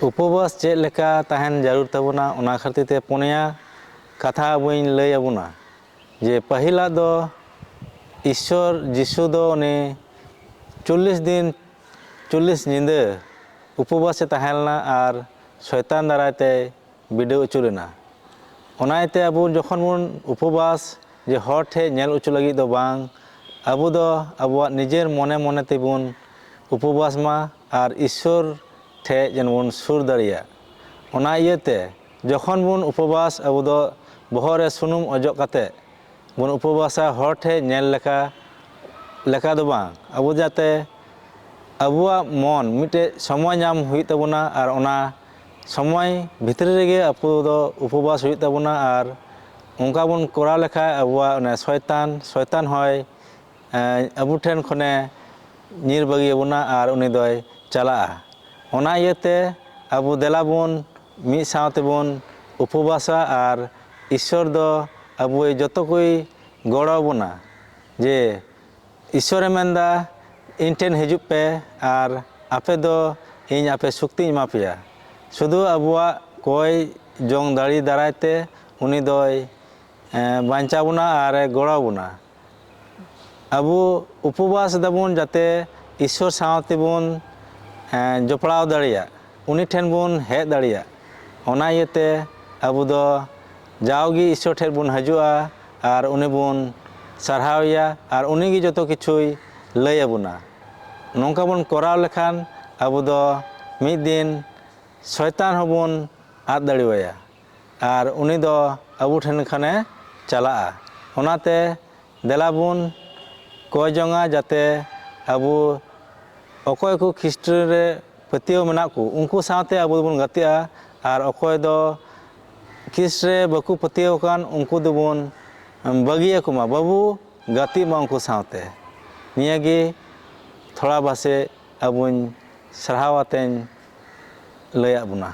उपवास चेक लेका तहन जरूर तबुना ओना खातिर ते पुनिया कथा बइन लय अबुना जे पहिला दो ईश्वर जीशु दो ने 40 दिन 40 निंदे उपवास तहलना और शैतान दारायते बिडो उचुलेना ओनाते अबु जखन बुन उपवास जे हर ठे नेल उचु लगी दो बांग अबु दो अबुआ निजेर मने मने तेबुन उपवास मा और ईश्वर ठे जनबुन सुर दाड़िया ओना इयते जखन बुन उपवास अबु दो बहरे सुनुम अजो काते बुन उपवासा हर ठे नेल लेका दो बांग अबु जाते अबुआ मन मिटे समय नाम हुई तबुना और ओना समय भितरी रेगे अबु दो उपवास हुई तबुना और उनका बुन कोरा लेखा अबुआ ने शैतान होय अबु ठेन खने नीर बगी अबुना और उनी दोय चला ओना इयते अबु देला बुन मी सावते बुन उपवासा और ईश्वर दो अबु जतो कोई गड़ो बुना जे ईश्वरे मेंदा इन ठेन हिजुप पे और आपे दो इन आपे शक्ति इमा पेया शुधु अबुआ कोई जोंग दाड़ी दारायते उनी दोय बांचा बुना और गड़ो बुना अबु उपवास दबुन जाते ईश्वर सावते बुन जोपड़ाव दाड़िया उनी ठेन बुन हे दाड़िया ओना इयते अबु दो जाओगी ईश्वर ठेन बुन हजुआ और उनी बुन सारहावया और उनी गी जतो किछुई लय अबुना नोंका बुन कोराव लेखान अबु दो मिद दिन शैतान होबुन आद दाड़िवया और उनी दो अबु ठेन खने चला ओनाते देला बुन कोय जोंगा जाते अबु अकोय को ख्रिस्ट रे पतियो मेना को उनको साथे अबु बुन गतिया और अकोय दो ख्रिस्ट रे बकु पतियो कान उनको दो बुन बगिया कुमा बाबू गति मा उनको साथे नियागी थोड़ा बासे अबुन सरहावातें लय अबुना।